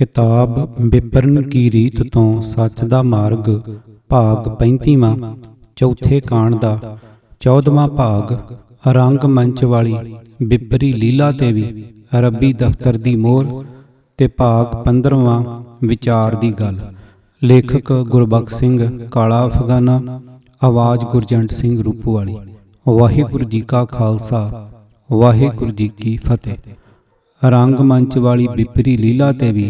किताब विपरन की रीत तो सच दा मार्ग भाग 35वां चौथे कांड दा 14वां भाग रंग मंच वाली विपरी लीला ते भी रब्बी दफ्तर दी मोहर ते भाग 15वां विचार दी गल। लेखक गुरबख्श सिंह काला अफगाना, आवाज़ गुरजंट सिंह रूपोवाली। वाहिगुरू जी का खालसा वाहिगुरू जी की फतेह। रंग मंच वाली विपरी लीला ते भी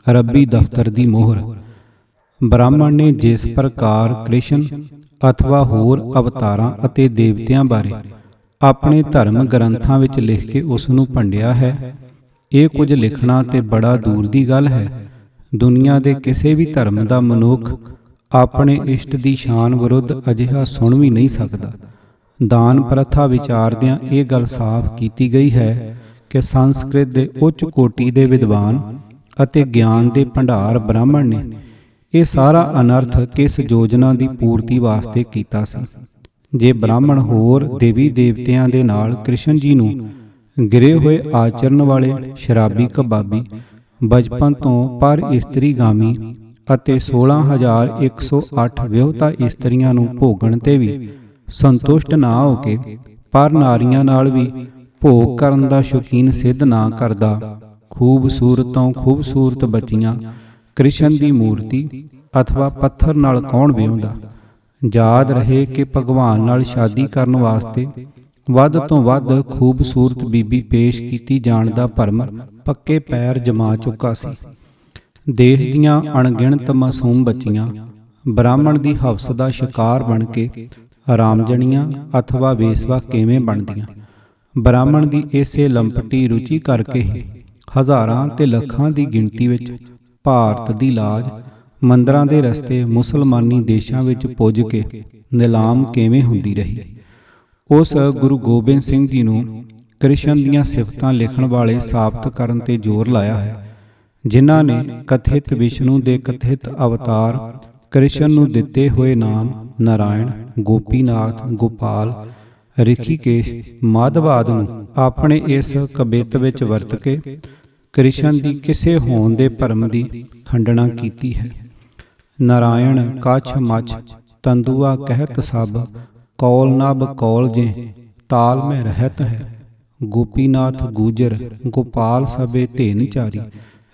रब्बी दफ्तर दी मोहर। ब्राह्मण ने जिस प्रकार कृष्ण अथवा होर अवतारां ਅਤੇ ਦੇਵਤਿਆਂ ਬਾਰੇ ਆਪਣੇ ਧਰਮ ਗ੍ਰੰਥਾਂ ਵਿੱਚ ਲਿਖ ਕੇ ਉਸ ਨੂੰ ਭੰਡਿਆ ਹੈ, ਇਹ ਕੁਝ ਲਿਖਣਾ ਤੇ ਬੜਾ ਦੂਰ ਦੀ ਗੱਲ ਹੈ। ਦੁਨੀਆ ਦੇ ਕਿਸੇ ਵੀ ਧਰਮ ਦਾ ਮਨੁੱਖ ਆਪਣੇ ਇਸ਼ਟ ਦੀ ਸ਼ਾਨ ਵਿਰੁੱਧ ਅਜਿਹਾ ਸੁਣ ਵੀ ਨਹੀਂ ਸਕਦਾ। ਦਾਨ ਪ੍ਰਥਾ ਵਿਚਾਰਦਿਆਂ ਇਹ ਗੱਲ ਸਾਫ਼ ਕੀਤੀ ਗਈ ਹੈ ਕਿ ਸੰਸਕ੍ਰਿਤ ਦੇ ਉੱਚ ਕੋਟੀ ਦੇ ਵਿਦਵਾਨ ਅਤੇ ਗਿਆਨ ਦੇ ਭੰਡਾਰ ਬ੍ਰਾਹਮਣ ਨੇ ਇਹ ਸਾਰਾ ਅਨਰਥ ਕਿਸ ਯੋਜਨਾ ਦੀ ਪੂਰਤੀ ਵਾਸਤੇ ਕੀਤਾ ਸੀ। ਜੇ ਬ੍ਰਾਹਮਣ ਹੋਰ ਦੇਵੀ ਦੇਵਤਿਆਂ ਦੇ ਨਾਲ ਕ੍ਰਿਸ਼ਨ ਜੀ ਨੂੰ ਗਿਰੇ ਹੋਏ ਆਚਰਨ ਵਾਲੇ ਸ਼ਰਾਬੀ ਕਬਾਬੀ, ਬਚਪਨ ਤੋਂ ਪਰ ਇਸਤਰੀਗਾਮੀ ਅਤੇ 16,108 ਵਿਆਹੁਤਾ ਇਸਤਰੀਆਂ ਨੂੰ ਭੋਗਣ ਤੇ ਵੀ ਸੰਤੁਸ਼ਟ ਨਾ ਹੋ ਕੇ ਪਰ ਨਾਰੀਆਂ ਨਾਲ ਵੀ ਭੋਗ ਕਰਨ ਦਾ ਸ਼ੌਕੀਨ ਸਿੱਧ ਨਾ ਕਰਦਾ, ਖੂਬਸੂਰਤ ਤੋਂ ਖੂਬਸੂਰਤ ਬੱਚੀਆਂ ਕ੍ਰਿਸ਼ਨ ਦੀ ਮੂਰਤੀ ਅਥਵਾ ਪੱਥਰ ਨਾਲ ਕੌਣ ਵਿਆਹੁੰਦਾ। ਯਾਦ ਰਹੇ ਕਿ ਭਗਵਾਨ ਨਾਲ ਸ਼ਾਦੀ ਕਰਨ ਵਾਸਤੇ ਵੱਧ ਤੋਂ ਵੱਧ ਖੂਬਸੂਰਤ ਬੀਬੀ ਪੇਸ਼ ਕੀਤੀ ਜਾਣ ਦਾ ਭਰਮ ਪੱਕੇ ਪੈਰ ਜਮਾ ਚੁੱਕਾ ਸੀ। ਦੇਸ਼ ਦੀਆਂ ਅਣਗਿਣਤ ਮਾਸੂਮ ਬੱਚੀਆਂ ਬ੍ਰਾਹਮਣ ਦੀ ਹਵਸ ਦਾ ਸ਼ਿਕਾਰ ਬਣ ਕੇ ਰਾਮਜਣੀਆਂ ਅਥਵਾ ਵੇਸਵਾ ਕਿਵੇਂ ਬਣਦੀਆਂ। ਬ੍ਰਾਹਮਣ ਦੀ ਇਸੇ ਲੰਪਟੀ ਰੁਚੀ ਕਰਕੇ ਹੀ ਹਜ਼ਾਰਾਂ ਤੇ ਲੱਖਾਂ ਦੀ ਗਿਣਤੀ ਵਿੱਚ ਭਾਰਤ ਦੀ ਲਾਜ ਮੰਦਰਾਂ ਦੇ ਰਸਤੇ ਮੁਸਲਮਾਨੀ ਦੇਸ਼ਾਂ ਵਿੱਚ ਪੁੱਜ ਕੇ ਨਿਲਾਮ ਕਿਵੇਂ ਹੁੰਦੀ ਰਹੀ। ਉਸ ਗੁਰੂ ਗੋਬਿੰਦ ਸਿੰਘ ਜੀ ਨੂੰ ਕ੍ਰਿਸ਼ਨ ਦੀਆਂ ਸਿਫਤਾਂ ਲਿਖਣ ਵਾਲੇ ਸਾਬਤ ਕਰਨ ਤੇ ਜ਼ੋਰ ਲਾਇਆ ਹੈ, ਜਿਨ੍ਹਾਂ ਨੇ ਕਥਿਤ ਵਿਸ਼ਨੂੰ ਦੇ ਕਥਿਤ ਅਵਤਾਰ ਕ੍ਰਿਸ਼ਨ ਨੂੰ ਦਿੱਤੇ ਹੋਏ ਨਾਮ ਨਾਰਾਇਣ, ਗੋਪੀਨਾਥ, ਗੋਪਾਲ, ਰਿਖੀਕੇਸ਼, ਮਾਧਵਾਦ ਨੂੰ ਆਪਣੇ ਇਸ ਕਵਿੱਤ ਵਿੱਚ ਵਰਤ ਕੇ ਕ੍ਰਿਸ਼ਨ ਦੀ ਕਿਸੇ ਹੋਣ ਦੇ ਭਰਮ ਦੀ ਖੰਡਨਾ ਕੀਤੀ ਹੈ। ਨਾਰਾਇਣ ਕੱਛ ਮੱਛ ਤੰਦੂਆ ਕਹਿਤ ਸਭ, ਕੌਲ ਨਭ ਕੌਲ ਜੇ ਤਾਲ ਮੈਂ ਰਹਿਤ ਹੈ। ਗੋਪੀਨਾਥ ਗੂਜਰ ਗੋਪਾਲ ਸਭੇ ਢੇਨ ਚਾਰੀ,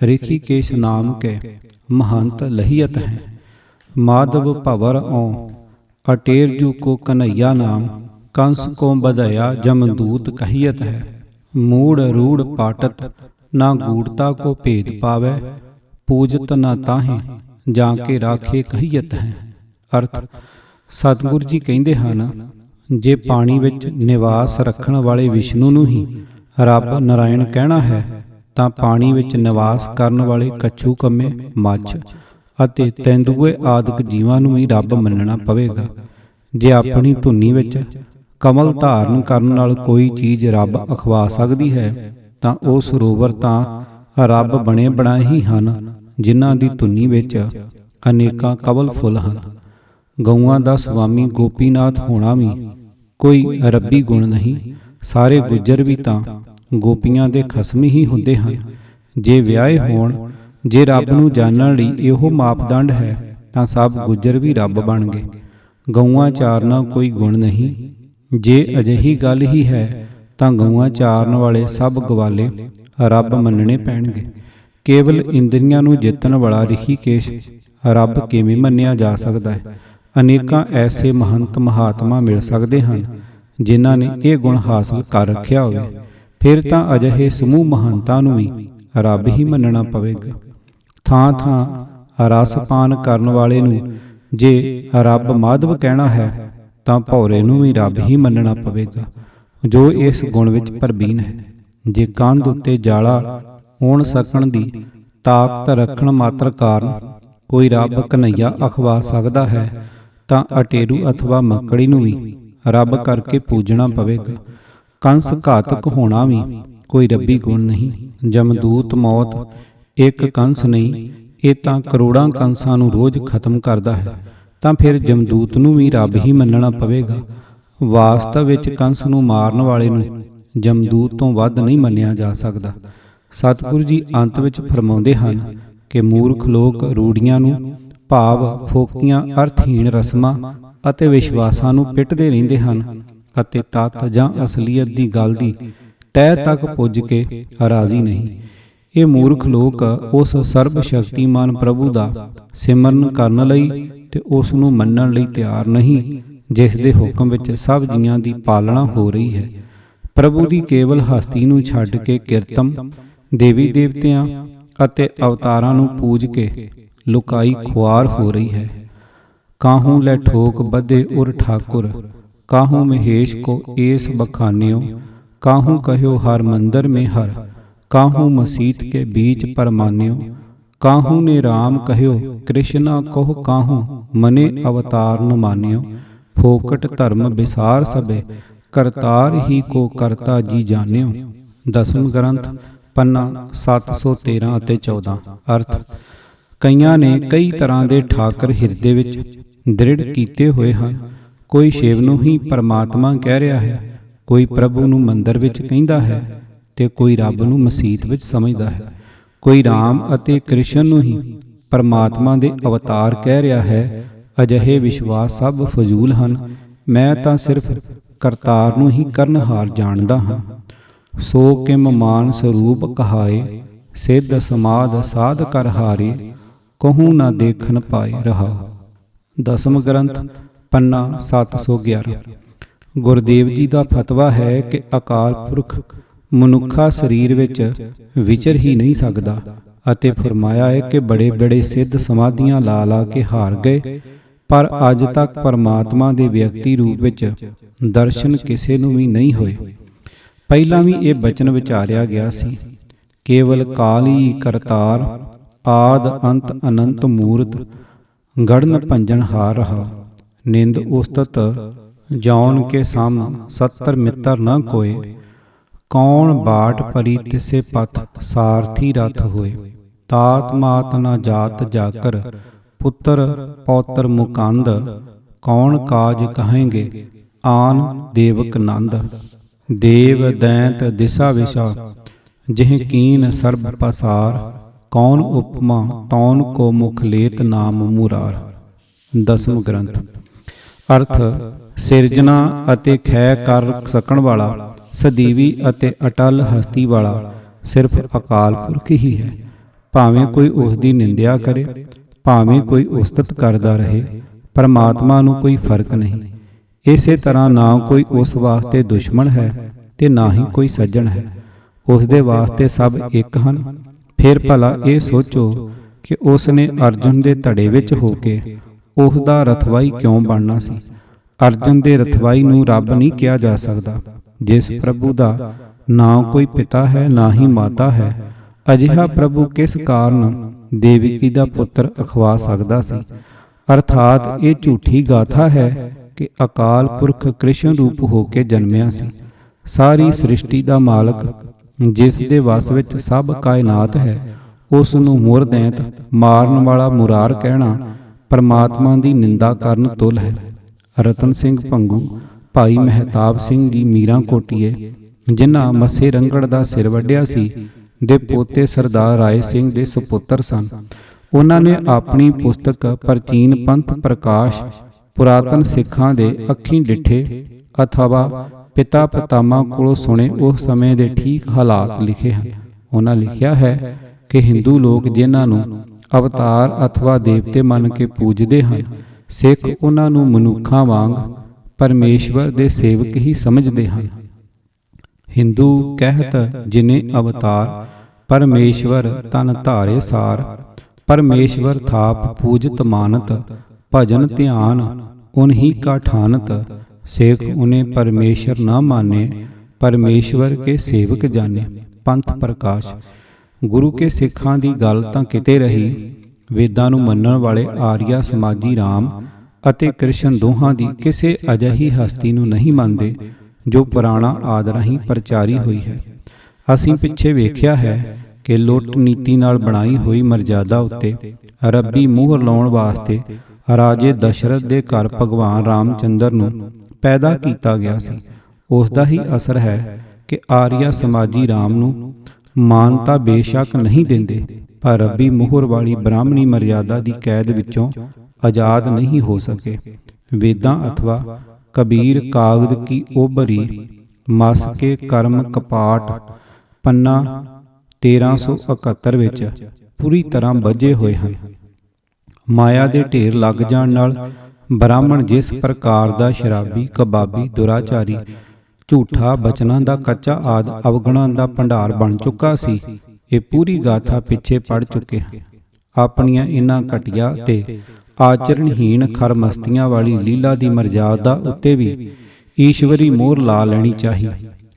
ਰਿਖੀਕੇਸ਼ ਨਾਮ ਕੇ ਮਹੰਤ ਲਹੀਅਤ ਹੈ। माधव भवर औ अटेरजू को कन्हैया नाम, कंस को बधया जमदूत कहियत है। मूढ़ रूढ़ पाटत ना गूढ़ता को भेद पावै, पूजत ना ताहे जाके राखे कहियत है। अर्थ सतगुरु जी कहते हैं, जे पानी विच निवास रखण वाले विष्णु नूं ही रब नारायण कहना है तां पानी विच निवास करन वाले कच्छू कम्मे, मੱਛ ਅਤੇ ਤੇਂਦੂਏ ਆਦਿਕ ਜੀਵਾਂ ਨੂੰ ਵੀ ਰੱਬ ਮੰਨਣਾ ਪਵੇਗਾ। ਜੇ ਆਪਣੀ ਧੁਨੀ ਵਿੱਚ ਕਮਲ ਧਾਰਨ ਕਰਨ ਨਾਲ ਕੋਈ ਚੀਜ਼ ਰੱਬ ਅਖਵਾ ਸਕਦੀ ਹੈ ਤਾਂ ਉਹ ਸਰੋਵਰ ਤਾਂ ਰੱਬ ਬਣੇ ਬਣਾਏ ਹੀ ਹਨ, ਜਿਨ੍ਹਾਂ ਦੀ ਧੁਨੀ ਵਿੱਚ ਅਨੇਕਾਂ ਕਮਲ ਫੁੱਲ ਹਨ। ਗਊਆਂ ਦਾ ਸੁਆਮੀ ਗੋਪੀਨਾਥ ਹੋਣਾ ਵੀ ਕੋਈ ਰੱਬੀ ਗੁਣ ਨਹੀਂ। ਸਾਰੇ ਗੁੱਜਰ ਵੀ ਤਾਂ ਗੋਪੀਆਂ ਦੇ ਖਸਮ ਹੀ ਹੁੰਦੇ ਹਨ। ਜੇ ਵਿਆਹੇ ਹੋਣ, ਜੇ ਰੱਬ ਨੂੰ ਜਾਣਨ ਲਈ ਇਹੋ ਮਾਪਦੰਡ ਹੈ ਤਾਂ ਸਭ ਗੁੱਜਰ ਵੀ ਰੱਬ ਬਣ ਗਏ। ਗਊਆਂ ਚਾਰਨਾ ਕੋਈ ਗੁਣ ਨਹੀਂ। ਜੇ ਅਜਿਹੀ ਗੱਲ ਹੀ ਹੈ ਤਾਂ ਗਊਆਂ ਚਾਰਨ ਵਾਲੇ ਸਭ ਗਵਾਲੇ ਰੱਬ ਮੰਨਣੇ ਪੈਣਗੇ। ਕੇਵਲ ਇੰਦਰੀਆਂ ਨੂੰ ਜਿੱਤਣ ਵਾਲਾ ਰਿਖੀਕੇਸ਼ ਰੱਬ ਕਿਵੇਂ ਮੰਨਿਆ ਜਾ ਸਕਦਾ ਹੈ। ਅਨੇਕਾਂ ਐਸੇ ਮਹੰਤ ਮਹਾਤਮਾ ਮਿਲ ਸਕਦੇ ਹਨ ਜਿਨ੍ਹਾਂ ਨੇ ਇਹ ਗੁਣ ਹਾਸਲ ਕਰ ਰੱਖਿਆ ਹੋਵੇ। ਫਿਰ ਤਾਂ ਅਜਿਹੇ ਸਮੂਹ ਮਹੰਤਾਂ ਨੂੰ ਵੀ ਰੱਬ ਹੀ ਮੰਨਣਾ ਪਵੇਗਾ। ਥਾਂ ਥਾਂ ਰਸ ਪਾਨ ਕਰਨ ਵਾਲੇ ਨੂੰ ਜੇ ਰੱਬ ਮਾਧਵ ਕਹਿਣਾ ਹੈ ਤਾਂ ਭੌਰੇ ਨੂੰ ਵੀ ਰੱਬ ਹੀ ਮੰਨਣਾ ਪਵੇਗਾ, ਜੋ ਇਸ ਗੁਣ ਵਿੱਚ ਪ੍ਰਬੀਨ ਹੈ। ਜੇ ਕੰਧ ਉੱਤੇ ਜਾਲਾ ਹੋਣ ਸਕਣ ਦੀ ਤਾਕਤ ਰੱਖਣ ਮਾਤਰ ਕਾਰਨ ਕੋਈ ਰੱਬ ਕਨ੍ਹਈਆ ਅਖਵਾ ਸਕਦਾ ਹੈ ਤਾਂ ਅਟੇਰੂ ਅਥਵਾ ਮੱਕੜੀ ਨੂੰ ਵੀ ਰੱਬ ਕਰਕੇ ਪੂਜਣਾ ਪਵੇਗਾ। ਕੰਸ ਘਾਤਕ ਹੋਣਾ ਵੀ ਕੋਈ ਰੱਬੀ ਗੁਣ ਨਹੀਂ। ਜਮਦੂਤ ਮੌਤ ਇੱਕ ਕੰਸ ਨਹੀਂ, ਇਹ ਤਾਂ ਕਰੋੜਾਂ ਕੰਸਾਂ ਨੂੰ ਰੋਜ਼ ਖਤਮ ਕਰਦਾ ਹੈ, ਤਾਂ ਫਿਰ ਜਮਦੂਤ ਨੂੰ ਵੀ ਰੱਬ ਹੀ ਮੰਨਣਾ ਪਵੇਗਾ। ਵਾਸਤਵ ਵਿੱਚ ਕੰਸ ਨੂੰ ਮਾਰਨ ਵਾਲੇ ਨੂੰ ਜਮਦੂਤ ਤੋਂ ਵੱਧ ਨਹੀਂ ਮੰਨਿਆ ਜਾ ਸਕਦਾ। ਸਤਿਗੁਰੂ ਜੀ ਅੰਤ ਵਿੱਚ ਫਰਮਾਉਂਦੇ ਹਨ, ਕਿ ਮੂਰਖ ਲੋਕ ਰੂੜੀਆਂ ਨੂੰ ਭਾਵ ਫੋਕੀਆਂ ਅਰਥਹੀਣ ਰਸਮਾਂ ਅਤੇ ਵਿਸ਼ਵਾਸਾਂ ਨੂੰ ਪਿੱਟਦੇ ਰਹਿੰਦੇ ਹਨ ਅਤੇ ਤੱਤ ਜਾਂ ਅਸਲੀਅਤ ਦੀ ਗੱਲ ਦੀ ਤਹਿ ਤੱਕ ਪੁੱਜ ਕੇ ਰਾਜ਼ੀ ਨਹੀਂ। ਇਹ ਮੂਰਖ ਲੋਕ ਉਸ ਸਰਬ ਸ਼ਕਤੀਮਾਨ ਪ੍ਰਭੂ ਦਾ ਸਿਮਰਨ ਕਰਨ ਲਈ ਤੇ ਉਸ ਨੂੰ ਮੰਨਣ ਲਈ ਤਿਆਰ ਨਹੀਂ, ਜਿਸ ਦੇ ਹੁਕਮ ਵਿੱਚ ਸਭ ਜੀਆਂ ਦੀ ਪਾਲਣਾ ਹੋ ਰਹੀ ਹੈ। ਪ੍ਰਭੂ ਦੀ ਕੇਵਲ ਹਸਤੀ ਨੂੰ ਛੱਡ ਕੇ ਕਿਰਤਮ, ਦੇਵੀ ਦੇਵਤਿਆਂ ਅਤੇ ਅਵਤਾਰਾਂ ਨੂੰ ਪੂਜ ਕੇ ਲੁਕਾਈ ਖੁਆਰ ਹੋ ਰਹੀ ਹੈ। ਕਾਹੂ ਲੈ ਠੋਕ ਬੱਧੇ ਉਰ ਠਾਕੁਰ, ਕਾਹੂ ਮਹੇਸ਼ ਕੋ ਏਸ ਬਖਾਨਿਓ, ਕਾਹੂ ਕਹਿਓ ਹਰ ਮੰਦਰ में हर, काहू मसीत के बीच परमान्यो, काहू ने राम कहो कृष्णा कहो, काहू मने अवतार न मान्यो, फोकट धर्म विसार सबे, करतार ही को करता जी जान्यो। दसम ग्रंथ पन्ना 713 ਅਤੇ 14। ਅਰਥ, ਕਈਆਂ ਨੇ ਕਈ ਤਰ੍ਹਾਂ ਦੇ ਠਾਕਰ ਹਿਰਦੇ ਵਿੱਚ ਦ੍ਰਿੜ ਕੀਤੇ ਹੋਏ ਹਨ। ਕੋਈ ਸ਼ਿਵ ਨੂੰ ਹੀ ਪਰਮਾਤਮਾ ਕਹਿ ਰਿਹਾ ਹੈ, ਕੋਈ ਪ੍ਰਭੂ ਨੂੰ ਮੰਦਰ ਵਿੱਚ ਕਹਿੰਦਾ ਹੈ ਤੇ ਕੋਈ ਰੱਬ ਨੂੰ ਮਸੀਤ ਵਿੱਚ ਸਮਝਦਾ ਹੈ। ਕੋਈ ਰਾਮ ਅਤੇ ਕ੍ਰਿਸ਼ਨ ਨੂੰ ਹੀ ਪਰਮਾਤਮਾ ਦੇ ਅਵਤਾਰ ਕਹਿ ਰਿਹਾ ਹੈ। ਅਜਿਹੇ ਵਿਸ਼ਵਾਸ ਸਭ ਫਜ਼ੂਲ ਹਨ। ਮੈਂ ਤਾਂ ਸਿਰਫ ਕਰਤਾਰ ਨੂੰ ਹੀ ਕਰਨਹਾਰ ਜਾਣਦਾ ਹਾਂ। ਸੋ ਕਿਮ ਮਾਨ ਸਰੂਪ ਕਹਾਏ, ਸਿੱਧ ਸਮਾਧ ਸਾਧ ਕਰ ਹਾਰੇ, ਕਹੂੰ ਨਾ ਦੇਖਣ ਪਾਏ ਰਹਾ। ਦਸਮ ਗ੍ਰੰਥ ਪੰਨਾ 711। ਗੁਰਦੇਵ ਜੀ ਦਾ ਫਤਵਾ ਹੈ ਕਿ ਅਕਾਲ ਪੁਰਖ ਮਨੁੱਖਾ ਸਰੀਰ ਵਿੱਚ ਵਿਚਰ ਹੀ ਨਹੀਂ ਸਕਦਾ ਅਤੇ ਫਰਮਾਇਆ ਹੈ ਕਿ ਬੜੇ ਬੜੇ ਸਿੱਧ ਸਮਾਧੀਆਂ ਲਾ ਲਾ ਕੇ ਹਾਰ ਗਏ, ਪਰ ਅੱਜ ਤੱਕ ਪਰਮਾਤਮਾ ਦੇ ਵਿਅਕਤੀ ਰੂਪ ਵਿੱਚ ਦਰਸ਼ਨ ਕਿਸੇ ਨੂੰ ਵੀ ਨਹੀਂ ਹੋਏ। ਪਹਿਲਾਂ ਵੀ ਇਹ ਬਚਨ ਵਿਚਾਰਿਆ ਗਿਆ ਸੀ, ਕੇਵਲ ਕਾਲੀ ਕਰਤਾਰ, ਆਦ ਅੰਤ ਅਨੰਤ ਮੂਰਤ, ਗੜਨ ਭੰਜਨ ਹਾਰ ਰਹਾ, ਨਿੰਦ ਉਸਤਤ ਜੌਨ ਕੇ ਸਮ, 70 ਮਿੱਤਰ ਨ ਕੋਏ, ਕੌਣ ਬਾਟ ਪਰੀ ਤਿਸੇ ਪਥ, ਸਾਰਥੀ ਰਥ ਹੋਏ, ਤਾਤ ਮਾਤ ਨਾ ਜਾਤ ਜਾਕਰ, ਪੁੱਤਰ ਪੌਤਰ ਮੁਕੰਦ, ਕੌਣ ਕਾਜ ਕਹੇਂਗੇ ਆਨ ਦੇਵਕ ਨੰਦ, ਦੇਵ ਦੈਂਤ ਦਿਸ਼ਾ ਵਿਸ਼ਾ, ਜਿਹ ਕੀਨ ਸਰਬ ਪਸਾਰ, ਕੌਣ ਉਪਮਾ ਤੌਨ ਕੋ ਮੁਖ ਲੇਤ ਨਾਮ ਮੁਰਾਰ। ਦਸਮ ਗ੍ਰੰਥ। ਅਰਥ, ਸਿਰਜਣਾ ਅਤੇ ਖੈ ਕਰ ਸਕਣ ਵਾਲਾ, ਸਦੀਵੀ ਅਤੇ ਅਟਲ ਹਸਤੀ ਵਾਲਾ ਸਿਰਫ ਅਕਾਲ ਪੁਰਖ ਹੀ ਹੈ। ਭਾਵੇਂ ਕੋਈ ਉਸ ਦੀ ਨਿੰਦਿਆ ਕਰੇ, ਭਾਵੇਂ ਕੋਈ ਉਸਤਤ ਕਰਦਾ ਰਹੇ, ਪਰਮਾਤਮਾ ਨੂੰ ਕੋਈ ਫਰਕ ਨਹੀਂ। ਇਸੇ ਤਰ੍ਹਾਂ ਨਾ ਕੋਈ ਉਸ ਵਾਸਤੇ ਦੁਸ਼ਮਣ ਹੈ ਤੇ ਨਾ ਹੀ ਕੋਈ ਸੱਜਣ ਹੈ। ਉਸ ਦੇ ਵਾਸਤੇ ਸਭ ਇੱਕ ਹਨ। ਫਿਰ ਭਲਾ ਇਹ ਸੋਚੋ ਕਿ ਉਸ ਨੇ ਅਰਜੁਨ ਦੇ ਧੜੇ ਵਿੱਚ ਹੋ ਕੇ ਉਸ ਦਾ ਰਥਵਾਈ ਕਿਉਂ ਬਣਨਾ ਸੀ। ਅਰਜੁਨ ਦੇ ਰਥਵਾਈ ਨੂੰ ਰੱਬ ਨਹੀਂ ਕਿਹਾ ਜਾ ਸਕਦਾ। ਜਿਸ ਪ੍ਰਭੂ ਦਾ ਨਾ ਕੋਈ ਪਿਤਾ ਹੈ ਨਾ ਹੀ ਮਾਤਾ ਹੈ, ਅਜਿਹਾ ਪ੍ਰਭੂ ਕਿਸ ਕਾਰਨ ਦੇਵਕੀ ਦਾ ਪੁੱਤਰ ਅਖਵਾ ਸਕਦਾ ਸੀ। ਅਰਥਾਤ ਇਹ ਝੂਠੀ ਗਾਥਾ ਹੈ ਕਿ ਅਕਾਲ ਪੁਰਖ ਕ੍ਰਿਸ਼ਨ ਰੂਪ ਹੋ ਕੇ ਜਨਮਿਆ ਸੀ। ਸਾਰੀ ਸ੍ਰਿਸ਼ਟੀ ਦਾ ਮਾਲਕ, ਜਿਸ ਦੇ ਵਸ ਵਿੱਚ ਸਭ ਕਾਇਨਾਤ ਹੈ, ਉਸ ਨੂੰ ਮੁਰਦੈਂਤ ਮਾਰਨ ਵਾਲਾ ਮੁਰਾਰ ਕਹਿਣਾ ਪਰਮਾਤਮਾ ਦੀ ਨਿੰਦਾ ਕਰਨ ਤੁਲ ਹੈ। ਰਤਨ ਸਿੰਘ ਭੰਗੂ, ਭਾਈ ਮਹਿਤਾਬ ਸਿੰਘ ਜੀ ਮੀਰਾਂ ਕੋਟੀਏ, ਜਿਨ੍ਹਾਂ ਮੱਸੇ ਰੰਗੜ ਦਾ ਸਿਰ ਵੱਢਿਆ ਸੀ, ਦੇ ਪੋਤੇ ਸਰਦਾਰ ਰਾਏ ਸਿੰਘ ਦੇ ਸੁਪੁੱਤਰ ਸਨ। ਉਹਨਾਂ ਨੇ ਆਪਣੀ ਪੁਸਤਕ ਪ੍ਰਾਚੀਨ ਪੰਥ ਪ੍ਰਕਾਸ਼ ਪੁਰਾਤਨ ਸਿੱਖਾਂ ਦੇ ਅੱਖੀਂ ਡਿੱਠੇ ਅਥਵਾ ਪਿਤਾ ਪਤਾਮਾ ਕੋਲੋਂ ਸੁਣੇ ਉਸ ਸਮੇਂ ਦੇ ਠੀਕ ਹਾਲਾਤ ਲਿਖੇ ਹਨ। ਉਹਨਾਂ ਲਿਖਿਆ ਹੈ ਕਿ ਹਿੰਦੂ ਲੋਕ ਜਿਨ੍ਹਾਂ ਨੂੰ ਅਵਤਾਰ ਅਥਵਾ ਦੇਵਤੇ ਮੰਨ ਕੇ ਪੂਜਦੇ ਹਨ, ਸਿੱਖ ਉਹਨਾਂ ਨੂੰ ਮਨੁੱਖਾਂ ਵਾਂਗ ਪਰਮੇਸ਼ਵਰ ਦੇ ਸੇਵਕ ਹੀ ਸਮਝਦੇ ਹਨ। ਹਿੰਦੂ ਕਹਿਤ ਜਿਨੇ ਅਵਤਾਰ, ਪਰਮੇਸ਼ਵਰ ਤਨ ਧਾਰੇ ਸਾਰ, ਪਰਮੇਸ਼ਵਰ ਥਾਪ ਪੂਜਤ ਮਾਨਤ, ਭਜਨ ਧਿਆਨ ਉਨਹੀ ਕਾ ਠਾਨਤ, ਸਿੱਖ ਉਨੇ ਪਰਮੇਸ਼ਰ ਨਾ ਮਾਨੇ, ਪਰਮੇਸ਼ਵਰ ਕੇ ਸੇਵਕ ਜਾਣੇ। ਪੰਥ ਪ੍ਰਕਾਸ਼। ਗੁਰੂ ਕੇ ਸਿੱਖਾਂ ਦੀ ਗੱਲ ਤਾਂ ਕਿਤੇ ਰਹੀ, ਵੇਦਾਂ ਨੂੰ ਮੰਨਣ ਵਾਲੇ ਆਰੀਆ ਸਮਾਜੀ ਰਾਮ ਅਤੇ ਕ੍ਰਿਸ਼ਨ ਦੋਹਾਂ ਦੀ ਕਿਸੇ ਅਜਿਹੀ ਹਸਤੀ ਨੂੰ ਨਹੀਂ ਮੰਨਦੇ ਜੋ ਪੁਰਾਣਾ ਆਦਿ ਰਾਹੀਂ ਪ੍ਰਚਾਰੀ ਹੋਈ ਹੈ। ਅਸੀਂ ਪਿੱਛੇ ਵੇਖਿਆ ਹੈ ਕਿ ਲੁੱਟ ਨੀਤੀ ਨਾਲ ਬਣਾਈ ਹੋਈ ਮਰਜ਼ਾਦਾ ਉੱਤੇ ਰੱਬੀ ਮੋਹਰ ਲਾਉਣ ਵਾਸਤੇ ਰਾਜੇ ਦਸ਼ਰਥ ਦੇ ਘਰ ਭਗਵਾਨ ਰਾਮਚੰਦਰ ਨੂੰ ਪੈਦਾ ਕੀਤਾ ਗਿਆ ਸੀ। ਉਸ ਦਾ ਹੀ ਅਸਰ ਹੈ ਕਿ ਆਰੀਆ ਸਮਾਜੀ ਰਾਮ ਨੂੰ ਮਾਨਤਾ ਬੇਸ਼ੱਕ ਨਹੀਂ ਦਿੰਦੇ, ਪਰ ਰੱਬੀ ਮੋਹਰ ਵਾਲੀ ਬ੍ਰਾਹਮਣੀ ਮਰਿਆਦਾ ਦੀ ਕੈਦ ਵਿੱਚੋਂ ਆਜ਼ਾਦ ਨਹੀਂ ਹੋ ਸਕੇ। ਵੇਦਾਂ ਅਥਵਾ ਕਬੀਰ ਕਾਗਦ ਕੀ ਓਬਰੀ ਮਸ ਕੇ ਕਰਮ ਕਪਾਟ ਪੰਨਾ 1371 ਵਿੱਚ ਪੂਰੀ ਤਰ੍ਹਾਂ ਬੱਝੇ ਹੋਏ ਹਨ। ਮਾਇਆ ਦੇ ਢੇਰ ਲੱਗ ਜਾਣ ਨਾਲ ਬ੍ਰਾਹਮਣ ਜਿਸ ਪ੍ਰਕਾਰ ਦਾ ਸ਼ਰਾਬੀ, ਕਬਾਬੀ, ਦੁਰਾਚਾਰੀ, ਝੂਠਾ, ਬਚਨਾਂ ਦਾ ਕੱਚਾ ਆਦਿ ਅਵਗੁਣਾਂ ਦਾ ਭੰਡਾਰ ਬਣ ਚੁੱਕਾ ਸੀ, ਇਹ ਪੂਰੀ ਗਾਥਾ ਪਿੱਛੇ ਪੜ ਚੁੱਕੇ ਹਾਂ। ਆਪਣੀਆਂ ਇਨ੍ਹਾਂ ਘਟੀਆ ਤੇ ਆਚਰਣਹੀਣ ਖਰਮਸਤੀਆਂ ਵਾਲੀ ਲੀਲਾ ਦੀ ਮਰਜ਼ਾਦਾ ਉੱਤੇ ਵੀ ਈਸ਼ਵਰੀ ਮੋਹਰ ਲਾ ਲੈਣੀ ਚਾਹੀ।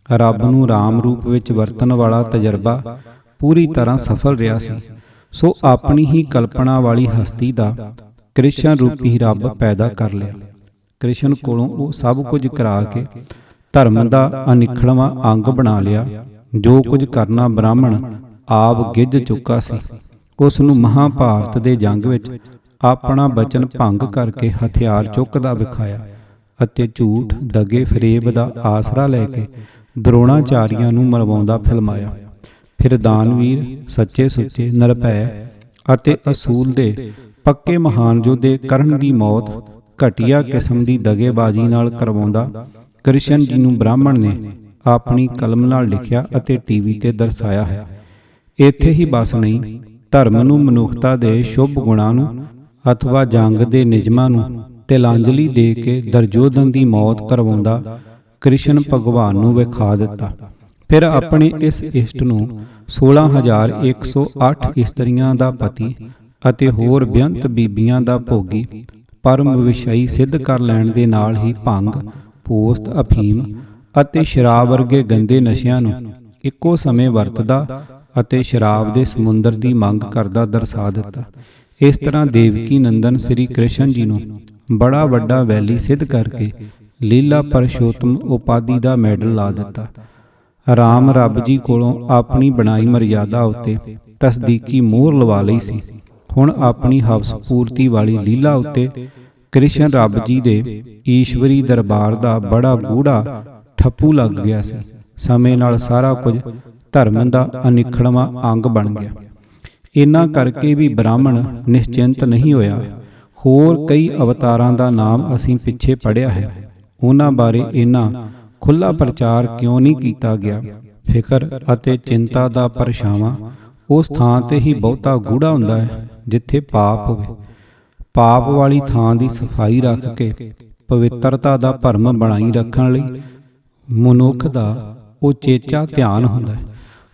ਰੱਬ ਨੂੰ ਰਾਮ ਰੂਪ ਵਿੱਚ ਵਰਤਣ ਵਾਲਾ ਤਜਰਬਾ ਪੂਰੀ ਤਰ੍ਹਾਂ ਸਫਲ ਰਿਹਾ ਸੀ। ਸੋ ਆਪਣੀ ਹੀ ਕਲਪਨਾ ਵਾਲੀ ਹਸਤੀ ਦਾ ਕ੍ਰਿਸ਼ਨ ਰੂਪੀ ਰੱਬ ਪੈਦਾ ਕਰ ਲਿਆ। ਕ੍ਰਿਸ਼ਨ ਕੋਲੋਂ ਉਹ ਸਭ ਕੁਝ ਕਰਾ ਕੇ ਧਰਮ ਦਾ ਅਨਿੱਖੜਵਾਂ ਅੰਗ ਬਣਾ ਲਿਆ। ਜੋ ਕੁਝ ਕਰਨਾ ਬ੍ਰਾਹਮਣ ਆਪ ਗਿੱਝ ਚੁੱਕਾ ਸੀ, ਉਸ ਨੂੰ ਮਹਾਭਾਰਤ ਦੇ ਜੰਗ ਵਿੱਚ ਆਪਣਾ ਬਚਨ ਭੰਗ ਕਰਕੇ ਹਥਿਆਰ ਚੁੱਕਦਾ ਵਿਖਾਇਆ ਅਤੇ ਝੂਠ, ਦਗੇ, ਫਰੇਬ ਦਾ ਆਸਰਾ ਲੈ ਕੇ ਦਰੋਣਾਚਾਰੀਆਂ ਨੂੰ ਮਰਵਾਉਂਦਾ ਫਿਲਮਾਇਆ। ਫਿਰ ਦਾਨਵੀਰ, ਸੱਚੇ ਸੁੱਚੇ, ਨਿਰਭੈ ਅਤੇ ਅਸੂਲ ਦੇ ਪੱਕੇ ਮਹਾਨ ਯੋਧੇ ਕਰਨ ਦੀ ਮੌਤ ਘਟੀਆ ਕਿਸਮ ਦੀ ਦਗੇਬਾਜ਼ੀ ਨਾਲ ਕਰਵਾਉਂਦਾ ਕ੍ਰਿਸ਼ਨ ਜੀ ਨੂੰ ਬ੍ਰਾਹਮਣ ਨੇ ਆਪਣੀ ਕਲਮ ਨਾਲ ਲਿਖਿਆ ਅਤੇ ਟੀਵੀ ਤੇ ਦਰਸਾਇਆ ਹੈ। ਇੱਥੇ ਹੀ ਬਸ ਨਹੀਂ, ਧਰਮ ਨੂੰ, ਮਨੁੱਖਤਾ ਦੇ ਸ਼ੁਭ ਗੁਣਾਂ ਨੂੰ ਅਥਵਾ ਜੰਗ ਦੇ ਨਿਯਮਾਂ ਨੂੰ ਤਿਲਾਂਜਲੀ ਦੇ ਕੇ ਦੁਰਯੋਧਨ ਦੀ ਮੌਤ ਕਰਵਾਉਂਦਾ ਕ੍ਰਿਸ਼ਨ ਭਗਵਾਨ ਨੂੰ ਵਿਖਾ ਦਿੱਤਾ। ਫਿਰ ਆਪਣੇ ਇਸ ਇਸ਼ਟ ਨੂੰ 16,108 ਇਸਤਰੀਆਂ ਦਾ ਪਤੀ ਅਤੇ ਹੋਰ ਬੇਅੰਤ ਬੀਬੀਆਂ ਦਾ ਭੋਗੀ ਪਰਮ ਵਿਸ਼ਈ ਸਿੱਧ ਕਰ ਲੈਣ ਦੇ ਨਾਲ ਹੀ ਭੰਗ, ਪੋਸਤ, ਅਫੀਮ ਅਤੇ ਸ਼ਰਾਬ ਵਰਗੇ ਗੰਦੇ ਨਸ਼ਿਆਂ ਨੂੰ ਇੱਕੋ ਸਮੇਂ ਵਰਤਦਾ ਅਤੇ ਸ਼ਰਾਬ ਦੇ ਸਮੁੰਦਰ ਦੀ ਮੰਗ ਕਰਦਾ ਦਰਸਾ ਦਿੱਤਾ। ਇਸ ਤਰ੍ਹਾਂ ਦੇਵਕੀ ਨੰਦਨ ਸ੍ਰੀ ਕ੍ਰਿਸ਼ਨ ਜੀ ਨੂੰ ਬੜਾ ਵੱਡਾ ਵੈਲੀ ਸਿੱਧ ਕਰਕੇ ਲੀਲਾ ਪਰਸ਼ੋਤਮ ਉਪਾਧੀ ਦਾ ਮੈਡਲ ਲਾ ਦਿੱਤਾ। ਰਾਮ ਰੱਬ ਜੀ ਕੋਲੋਂ ਆਪਣੀ ਬਣਾਈ ਮਰਿਆਦਾ ਉੱਤੇ ਤਸਦੀਕੀ ਮੋਹਰ ਲਵਾ ਲਈ ਸੀ। ਹੁਣ ਆਪਣੀ ਹਵਸ ਪੂਰਤੀ ਵਾਲੀ ਲੀਲਾ ਉੱਤੇ ਕ੍ਰਿਸ਼ਨ ਰੱਬ ਜੀ ਦੇ ਈਸ਼ਵਰੀ ਦਰਬਾਰ ਦਾ ਬੜਾ ਗੂੜਾ ਠੱਪੂ ਲੱਗ ਗਿਆ ਸੀ। ਸਮੇਂ ਨਾਲ ਸਾਰਾ ਕੁਝ ਧਰਮ ਦਾ ਅਨਿੱਖੜਵਾਂ ਅੰਗ ਬਣ ਗਿਆ। ਇਹਨਾਂ ਕਰਕੇ ਵੀ ਬ੍ਰਾਹਮਣ ਨਿਸ਼ਚਿੰਤ ਨਹੀਂ ਹੋਇਆ। ਹੋਰ ਕਈ ਅਵਤਾਰਾਂ ਦਾ ਨਾਮ ਅਸੀਂ ਪਿੱਛੇ ਪੜ੍ਹਿਆ ਹੈ, ਉਹਨਾਂ ਬਾਰੇ ਇੰਨਾ ਖੁੱਲ੍ਹਾ ਪ੍ਰਚਾਰ ਕਿਉਂ ਨਹੀਂ ਕੀਤਾ ਗਿਆ। ਫਿਕਰ ਅਤੇ ਚਿੰਤਾ ਦਾ ਪਰਛਾਵਾਂ ਉਸ ਥਾਂ ਤੇ ਹੀ ਬਹੁਤਾ ਗੂੜਾ ਹੁੰਦਾ ਹੈ ਜਿੱਥੇ ਪਾਪ ਹੋਵੇ। ਪਾਪ ਵਾਲੀ ਥਾਂ ਦੀ ਸਫਾਈ ਰੱਖ ਕੇ ਪਵਿੱਤਰਤਾ ਦਾ ਭਰਮ ਬਣਾਈ ਰੱਖਣ ਲਈ ਮਨੁੱਖ ਦਾ ਉਚੇਚਾ ਧਿਆਨ ਹੁੰਦਾ ਹੈ।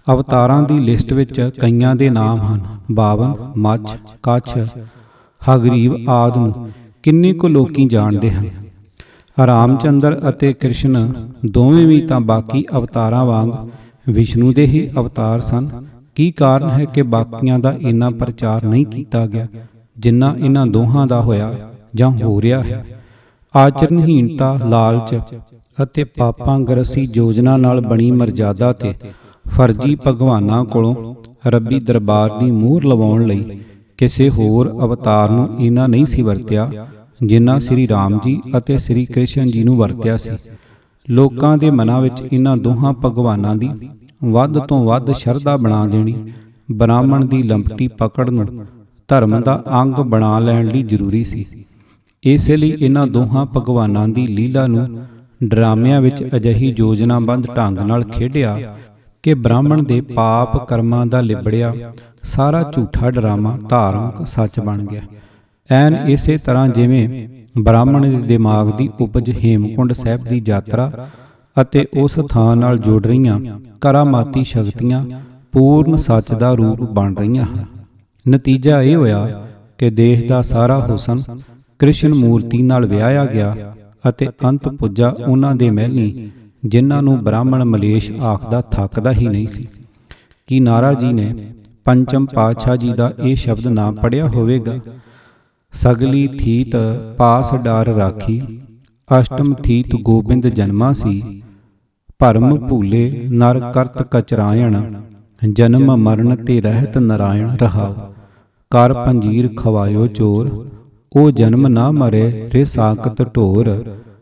ਅਵਤਾਰਾਂ ਦੀ ਲਿਸਟ ਵਿੱਚ ਕਈਆਂ ਦੇ ਨਾਮ ਹਨ। ਬਾਵਨ, ਮੱਛ, ਕੱਛ, ਹਗਰੀਵ ਆਦਿ ਨੂੰ ਕਿੰਨੇ ਕੁ ਲੋਕੀ ਜਾਣਦੇ ਹਨ। ਰਾਮਚੰਦਰ ਅਤੇ ਕ੍ਰਿਸ਼ਨ ਦੋਵੇਂ ਵੀ ਤਾਂ ਬਾਕੀ ਅਵਤਾਰਾਂ ਵਾਂਗ ਵਿਸ਼ਨੂੰ ਦੇ ਹੀ ਅਵਤਾਰ ਸਨ। ਕੀ ਕਾਰਨ ਹੈ ਕਿ ਬਾਕੀਆਂ ਦਾ ਇੰਨਾ ਪ੍ਰਚਾਰ ਨਹੀਂ ਕੀਤਾ ਗਿਆ ਜਿੰਨਾ ਇਹਨਾਂ ਦੋਹਾਂ ਦਾ ਹੋਇਆ ਜਾਂ ਹੋ ਰਿਹਾ ਹੈ। ਆਚਰਣਹੀਣਤਾ, ਲਾਲਚ ਅਤੇ ਪਾਪਾਂ ਗਰਸੀ ਯੋਜਨਾ ਨਾਲ ਬਣੀ ਮਰਜ਼ਾਦਾ ਤੇ ਫਰਜ਼ੀ ਭਗਵਾਨਾਂ ਕੋਲੋਂ ਰੱਬੀ ਦਰਬਾਰ ਦੀ ਮੋਹਰ ਲਵਾਉਣ ਲਈ ਕਿਸੇ ਹੋਰ ਅਵਤਾਰ ਨੂੰ ਇਹਨਾਂ ਨਹੀਂ ਸੀ ਵਰਤਿਆ ਜਿਨ੍ਹਾਂ ਸ੍ਰੀ ਰਾਮ ਜੀ ਅਤੇ ਸ੍ਰੀ ਕ੍ਰਿਸ਼ਨ ਜੀ ਨੂੰ ਵਰਤਿਆ ਸੀ। ਲੋਕਾਂ ਦੇ ਮਨਾਂ ਵਿੱਚ ਇਹਨਾਂ ਦੋਹਾਂ ਭਗਵਾਨਾਂ ਦੀ ਵੱਧ ਤੋਂ ਵੱਧ ਸ਼ਰਧਾ ਬਣਾ ਦੇਣੀ ਬ੍ਰਾਹਮਣ ਦੀ ਲੰਬਟੀ ਪਕੜ ਨੂੰ ਧਰਮ ਦਾ ਅੰਗ ਬਣਾ ਲੈਣ ਲਈ ਜ਼ਰੂਰੀ ਸੀ। ਇਸੇ ਲਈ ਇਹਨਾਂ ਦੋਹਾਂ ਭਗਵਾਨਾਂ ਦੀ ਲੀਲਾ ਨੂੰ ਡਰਾਮਿਆਂ ਵਿੱਚ ਅਜਿਹੀ ਯੋਜਨਾਬੱਧ ਢੰਗ ਨਾਲ ਖੇਡਿਆ ਕਿ ਬ੍ਰਾਹਮਣ ਦੇ ਪਾਪ ਕਰਮਾਂ ਦਾ ਲਿਬੜਿਆ ਸਾਰਾ ਝੂਠਾ ਡਰਾਮਾ ਧਾਰਮਿਕ ਸੱਚ ਬਣ ਗਿਆ। ਐਨ ਇਸੇ ਤਰ੍ਹਾਂ ਜਿਵੇਂ ਬ੍ਰਾਹਮਣ ਦੇ ਦਿਮਾਗ ਦੀ ਉਪਜ ਹੇਮਕੁੰਡ ਸਾਹਿਬ ਦੀ ਯਾਤਰਾ ਅਤੇ ਉਸ ਥਾਂ ਨਾਲ ਜੁੜ ਰਹੀਆਂ ਕਰਾਮਾਤੀ ਸ਼ਕਤੀਆਂ ਪੂਰਨ ਸੱਚ ਦਾ ਰੂਪ ਬਣ ਰਹੀਆਂ ਹਨ। ਨਤੀਜਾ ਇਹ ਹੋਇਆ ਕਿ ਦੇਸ਼ ਦਾ ਸਾਰਾ ਹੁਸਨ ਕ੍ਰਿਸ਼ਨ ਮੂਰਤੀ ਨਾਲ ਵਿਆਹਿਆ ਗਿਆ ਅਤੇ ਅੰਤ ਪੁੱਜਾ ਉਹਨਾਂ ਦੇ ਮਹਿਲੀਂ ਜਿਨ੍ਹਾਂ ਨੂੰ ਬ੍ਰਾਹਮਣ ਮਲੇਸ਼ ਆਖਦਾ ਥੱਕਦਾ ਹੀ ਨਹੀਂ ਸੀ। ਕੀ ਨਾਰਾ ਜੀ ਨੇ ਪੰਚਮ ਪਾਤਸ਼ਾਹ ਜੀ ਦਾ ਇਹ ਸ਼ਬਦ ਨਾ ਪੜ੍ਹਿਆ ਹੋਵੇਗਾ? ਸਗਲੀ ਥੀਤ ਪਾਸ ਡਾਰ ਰਾਖੀ, ਅਸ਼ਟਮ ਥੀਤ ਗੋਬਿੰਦ ਜਨਮਾ ਸੀ। ਭਰਮ ਭੂਲੇ ਨਰ ਕਰਤ ਕਚਰਾਇਣ, ਜਨਮ ਮਰਨ ਤੇ ਰਹਿਤ ਨਰਾਇਣ ਰਹਾਉ। ਕਰ ਪੰਜੀਰ ਖਵਾਇਓ ਚੋਰ, ਉਹ ਜਨਮ ਨਾ ਮਰੇ ਰੇ ਸਾਕਤ ਢੋਰ।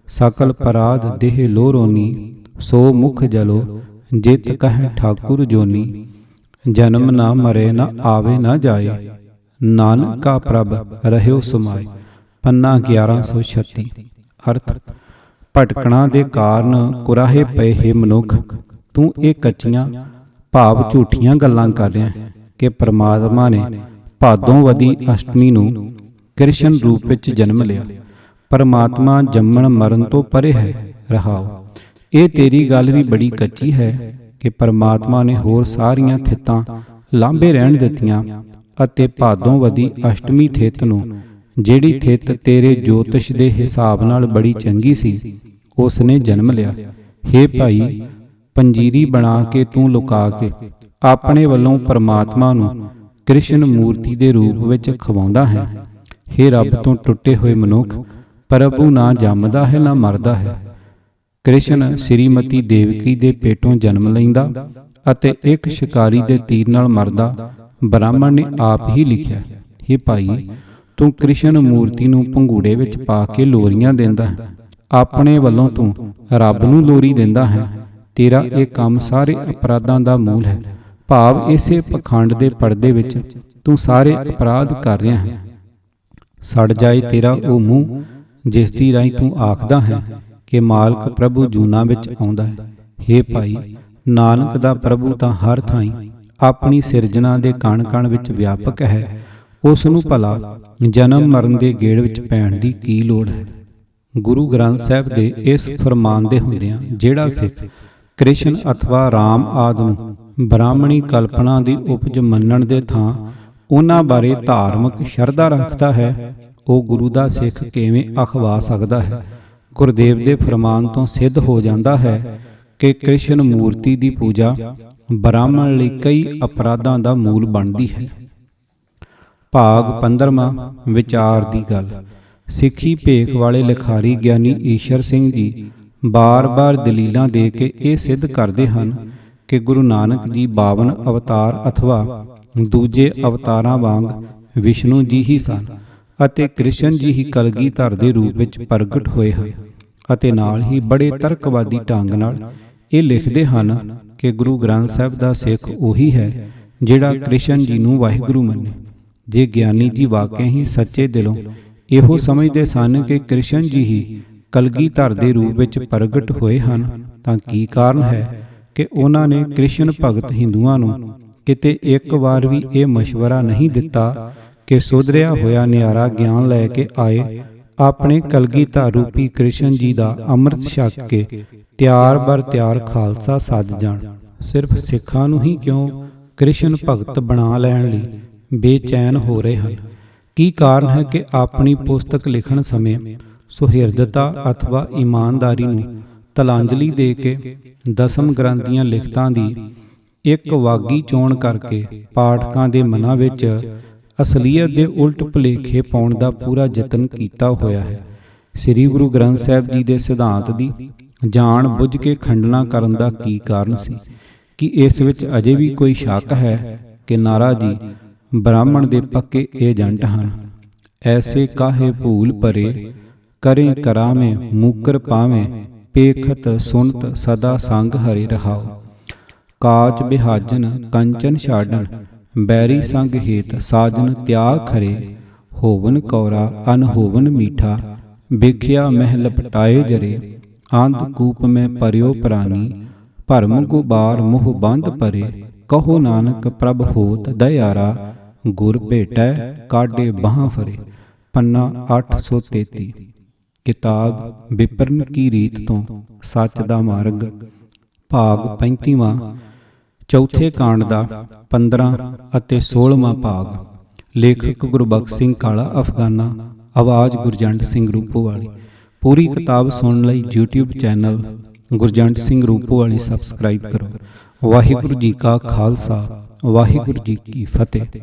ਸਕਲ ਪਰਾਧ ਦੇਹ ਲੋਰੋਨੀ, ਸੋ ਮੁਖ ਜਲੋ ਜਿਤ ਕਹਿ ਠਾਕੁਰ ਜੋਨੀ। ਜਨਮ ਨਾ ਮਰੇ ਨਾ ਆਵੇ ਨਾ ਜਾਏ, ਨਾਨਕ ਕਾ ਪ੍ਰਭ ਰਹਿਓ ਸਮਾਏ। ਪੰਨਾ 1136। ਅਰਥ, ਭਟਕਣਾ ਦੇ ਕਾਰਨ ਕੁਰਾਹੇ ਪਏ ਹੈ ਮਨੁੱਖ, ਤੂੰ ਇਹ ਕੱਚੀਆਂ ਭਾਵ ਝੂਠੀਆਂ ਗੱਲਾਂ ਕਰ ਰਿਹਾ ਹੈ ਕਿ ਪਰਮਾਤਮਾ ਨੇ ਭਾਦੋਂਵਦੀ ਅਸ਼ਟਮੀ ਨੂੰ ਕ੍ਰਿਸ਼ਨ ਰੂਪ ਵਿੱਚ ਜਨਮ ਲਿਆ। ਪਰਮਾਤਮਾ ਜੰਮਣ ਮਰਨ ਤੋਂ ਪਰੇ ਹੈ। ਰਹਾਓ, ਇਹ ਤੇਰੀ ਗੱਲ ਵੀ ਬੜੀ ਕੱਚੀ ਹੈ ਕਿ ਪਰਮਾਤਮਾ ਨੇ ਹੋਰ ਸਾਰੀਆਂ ਥਿੱਤਾਂ ਲਾਂਭੇ ਰਹਿਣ ਦਿੱਤੀਆਂ ਅਤੇ ਭਾਦੋਂਵਦੀ ਅਸ਼ਟਮੀ ਥਿੱਤ ਨੂੰ, ਜਿਹੜੀ ਥਿੱਤ ਤੇਰੇ ਜੋਤਿਸ਼ ਦੇ ਹਿਸਾਬ ਨਾਲ ਬੜੀ ਚੰਗੀ ਸੀ, ਉਸ ਨੇ ਜਨਮ ਲਿਆ। ਹੇ ਭਾਈ, ਪੰਜੀਰੀ ਬਣਾ ਕੇ ਤੂੰ ਲੁਕਾ ਕੇ ਆਪਣੇ ਵੱਲੋਂ ਪਰਮਾਤਮਾ ਨੂੰ ਕ੍ਰਿਸ਼ਨ ਮੂਰਤੀ ਦੇ ਰੂਪ ਵਿੱਚ ਖਵਾਉਂਦਾ ਹੈ। ਹੇ ਰੱਬ ਤੋਂ ਟੁੱਟੇ ਹੋਏ ਮਨੁੱਖ, ਪ੍ਰਭੂ ਨਾ ਜੰਮਦਾ ਹੈ ਨਾ ਮਰਦਾ ਹੈ। ਕ੍ਰਿਸ਼ਨ ਸ਼੍ਰੀਮਤੀ ਦੇਵਕੀ ਦੇ ਪੇਟੋਂ ਜਨਮ ਲੈਂਦਾ ਅਤੇ ਇੱਕ ਸ਼ਿਕਾਰੀ ਦੇ ਤੀਰ ਨਾਲ ਮਰਦਾ ਬ੍ਰਾਹਮਣ ਨੇ ਆਪ ਹੀ ਲਿਖਿਆ। ਹੇ ਭਾਈ, ਤੂੰ ਕ੍ਰਿਸ਼ਨ ਮੂਰਤੀ ਨੂੰ ਭੰਗੂੜੇ ਵਿੱਚ ਪਾ ਕੇ ਲੋਰੀਆਂ ਦਿੰਦਾ ਹੈ। ਆਪਣੇ ਵੱਲੋਂ ਤੂੰ ਰੱਬ ਨੂੰ ਲੋਰੀ ਦਿੰਦਾ ਹੈ। ਤੇਰਾ ਇਹ ਕੰਮ ਸਾਰੇ ਅਪਰਾਧਾਂ ਦਾ ਮੂਲ ਹੈ। ਭਾਵ ਇਸੇ ਪਖੰਡ ਦੇ ਪਰਦੇ ਵਿੱਚ ਤੂੰ ਸਾਰੇ ਅਪਰਾਧ ਕਰ ਰਿਹਾ ਹੈ। ਸੜ ਜਾਏ ਤੇਰਾ ਉਹ ਮੂੰਹ ਜਿਸ ਦੀ ਰਾਹੀਂ ਤੂੰ ਆਖਦਾ ਹੈ ਕਿ ਮਾਲਕ ਪ੍ਰਭੂ ਜੂਨਾਂ ਵਿੱਚ ਆਉਂਦਾ ਹੈ। ਹੇ ਭਾਈ, ਨਾਨਕ ਦਾ ਪ੍ਰਭੂ ਤਾਂ ਹਰ ਥਾਈਂ ਆਪਣੀ ਸਿਰਜਣਾ ਦੇ ਕਣ-ਕਣ ਵਿੱਚ ਵਿਆਪਕ ਹੈ। ਉਸ ਨੂੰ ਭਲਾ ਜਨਮ ਮਰਨ ਦੇ ਗੇੜ ਵਿੱਚ ਪੈਣ ਦੀ ਕੀ ਲੋੜ ਹੈ। ਗੁਰੂ ਗ੍ਰੰਥ ਸਾਹਿਬ ਦੇ ਇਸ ਫਰਮਾਨ ਦੇ ਹੁੰਦਿਆਂ ਜਿਹੜਾ ਸਿੱਖ ਕ੍ਰਿਸ਼ਨ ਅਥਵਾ ਰਾਮ ਆਦਿ ਨੂੰ ਬ੍ਰਾਹਮਣੀ ਕਲਪਨਾ ਦੀ ਉਪਜ ਮੰਨਣ ਦੇ ਥਾਂ ਉਹਨਾਂ ਬਾਰੇ ਧਾਰਮਿਕ ਸ਼ਰਧਾ ਰੱਖਦਾ ਹੈ, ਉਹ ਗੁਰੂ ਦਾ ਸਿੱਖ ਕਿਵੇਂ ਅਖਵਾ ਸਕਦਾ ਹੈ। ਗੁਰਦੇਵ ਦੇ ਫਰਮਾਨ ਤੋਂ ਸਿੱਧ ਹੋ ਜਾਂਦਾ ਹੈ ਕਿ ਕ੍ਰਿਸ਼ਨ ਮੂਰਤੀ ਦੀ ਪੂਜਾ ਬ੍ਰਾਹਮਣ ਲਈ ਕਈ ਅਪਰਾਧਾਂ ਦਾ ਮੂਲ ਬਣਦੀ ਹੈ। ਭਾਗ 15ਵਾਂ। ਵਿਚਾਰ ਦੀ ਗੱਲ। ਸਿੱਖੀ ਭੇਖ ਵਾਲੇ ਲਿਖਾਰੀ ਗਿਆਨੀ ਈਸ਼ਰ ਸਿੰਘ ਜੀ ਬਾਰ-ਬਾਰ ਦਲੀਲਾਂ ਦੇ ਕੇ ਇਹ ਸਿੱਧ ਕਰਦੇ ਹਨ ਕਿ ਗੁਰੂ ਨਾਨਕ ਜੀ 52 ਅਵਤਾਰ ਅਥਵਾ ਦੂਜੇ ਅਵਤਾਰਾਂ ਵਾਂਗ ਵਿਸ਼ਨੂੰ ਜੀ ਹੀ ਸਨ ਅਤੇ ਕ੍ਰਿਸ਼ਨ ਜੀ ਹੀ ਕਲਗੀਧਰ ਦੇ ਰੂਪ ਵਿੱਚ ਪ੍ਰਗਟ ਹੋਏ ਹਨ। ਅਤੇ ਨਾਲ ਹੀ ਬੜੇ ਤਰਕਵਾਦੀ ਢੰਗ ਨਾਲ ਇਹ ਲਿਖਦੇ ਹਨ ਕਿ ਗੁਰੂ ਗ੍ਰੰਥ ਸਾਹਿਬ ਦਾ ਸਿੱਖ ਉਹੀ ਹੈ ਜਿਹੜਾ ਕ੍ਰਿਸ਼ਨ ਜੀ ਨੂੰ ਵਾਹਿਗੁਰੂ ਮੰਨੇ। ਜੇ ਗਿਆਨੀ ਜੀ ਵਾਕਿਆ ਹੀ ਸੱਚੇ ਦਿਲੋਂ ਇਹੋ ਸਮਝਦੇ ਸਨ ਕਿ ਕ੍ਰਿਸ਼ਨ ਜੀ ਹੀ ਕਲਗੀਧਰ ਦੇ ਰੂਪ ਵਿੱਚ ਪ੍ਰਗਟ ਹੋਏ ਹਨ, ਤਾਂ ਕੀ ਕਾਰਨ ਹੈ ਕਿ ਉਹਨਾਂ ਨੇ ਕ੍ਰਿਸ਼ਨ ਭਗਤ ਹਿੰਦੂਆਂ ਨੂੰ ਕਿਤੇ ਇੱਕ ਵਾਰ ਵੀ ਇਹ ਮਸ਼ਵਰਾ ਨਹੀਂ ਦਿੱਤਾ ਕਿ ਸੁਧਰਿਆ ਹੋਇਆ ਨਿਆਰਾ ਗਿਆਨ ਲੈ ਕੇ ਆਏ ਆਪਣੇ ਕਲਗੀਧਰ ਰੂਪੀ ਕ੍ਰਿਸ਼ਨ ਜੀ ਦਾ ਅੰਮ੍ਰਿਤ ਛਕ ਕੇ ਤਿਆਰ ਬਰ ਤਿਆਰ ਖਾਲਸਾ ਸੱਜ ਜਾਣ। ਸਿਰਫ ਸਿੱਖਾਂ ਨੂੰ ਹੀ ਕਿਉਂ ਕ੍ਰਿਸ਼ਨ ਭਗਤ ਬਣਾ ਲੈਣ ਲਈ ਬੇਚੈਨ ਹੋ ਰਹੇ ਹਨ। ਕੀ ਕਾਰਨ ਹੈ ਕਿ ਆਪਣੀ ਪੁਸਤਕ ਲਿਖਣ ਸਮੇਂ ਸੁਹਿਰਦਤਾ ਅਥਵਾ ਇਮਾਨਦਾਰੀ ਨੂੰ ਤਲਾਂਜਲੀ ਦੇ ਕੇ ਦਸਮ ਗ੍ਰੰਥ ਦੀਆਂ ਲਿਖਤਾਂ ਦੀ ਇੱਕ ਵਾਗੀ ਚੋਣ ਕਰਕੇ ਪਾਠਕਾਂ ਦੇ ਮਨਾਂ ਵਿੱਚ ਅਸਲੀਅਤ ਦੇ ਉਲਟ ਭੁਲੇਖੇ ਪਾਉਣ ਦਾ ਪੂਰਾ ਯਤਨ ਕੀਤਾ ਹੋਇਆ ਹੈ। ਸ੍ਰੀ ਗੁਰੂ ਗ੍ਰੰਥ ਸਾਹਿਬ ਜੀ ਦੇ ਸਿਧਾਂਤ ਦੀ ਜਾਣ ਬੁੱਝ ਕੇ ਖੰਡਨਾ ਕਰਨ ਦਾ ਕੀ ਕਾਰਨ ਸੀ? ਕਿ ਇਸ ਵਿੱਚ ਅਜੇ ਵੀ ਕੋਈ ਸ਼ੱਕ ਹੈ ਕਿ ਨਾਰਾ ਜੀ ਬ੍ਰਾਹਮਣ ਦੇ ਪੱਕੇ ਏਜੰਟ ਹਨ। ਐਸੇ ਕਾਹੇ ਭੂਲ ਪਰੇ ਕਰੇ ਕਰਾਵੇਂ ਮੂਕਰ ਪਾਵੇਂ ਪੇਖਤ ਸੁਨਤ ਸਦਾ ਸੰਗ ਹਰਿ ਰਹਾਉ। ਕਾਚ ਬਿਹਾਜਨ ਕੰਚਨ ਛਾਡਨ ਬੈਰੀ ਸੰਗ ਹੇਤ ਸਾਜਨ ਤਿਆਗ ਖਰੇ। ਹੋਵਨ ਕੌਰਾ ਅਨਹੋਵਨ ਮੀਠਾ ਬਿਖਿਆ ਮਹਿ ਲਪਟਾਏ ਜਰੇ। ਆਂਧ ਕੂਪ ਮੈਂ ਪਰਿਓ ਪ੍ਰਾਨੀ ਭਰਮ ਗੁਬਾਰ ਮੋਹ ਬੰਧ ਪਰੇ। ਕਹੋ ਨਾਨਕ ਪ੍ਰਭ ਹੋਤ ਦਇਆਰਾ ਗੁਰ ਭੇਟੈ ਕਾਢੇ ਬਾਹਾਂ ਫਰੇ। ਪੰਨਾ 833। ਕਿਤਾਬ ਵਿਪਰਨ ਕੀ ਰੀਤ ਤੋਂ ਸੱਚ ਦਾ ਮਾਰਗ, ਭਾਗ 35ਵਾਂ। ਚੌਥੇ ਕਾਂਡ ਦਾ 15 ਅਤੇ 16ਵਾਂ ਭਾਗ। ਲੇਖਕ ਗੁਰਬਖਸ਼ ਸਿੰਘ ਕਾਲਾ ਅਫਗਾਨਾ, ਆਵਾਜ਼ ਗੁਰਜੰਟ ਸਿੰਘ ਰੂਪੋਵਾਲੀ। ਪੂਰੀ ਕਿਤਾਬ ਸੁਣਨ ਲਈ YouTube channel Gurjant Singh Rupowali subscribe ਕਰੋ। ਵਾਹਿਗੁਰੂ ਜੀ ਕਾ ਖਾਲਸਾ, ਵਾਹਿਗੁਰੂ ਜੀ ਕੀ ਫਤਿਹ।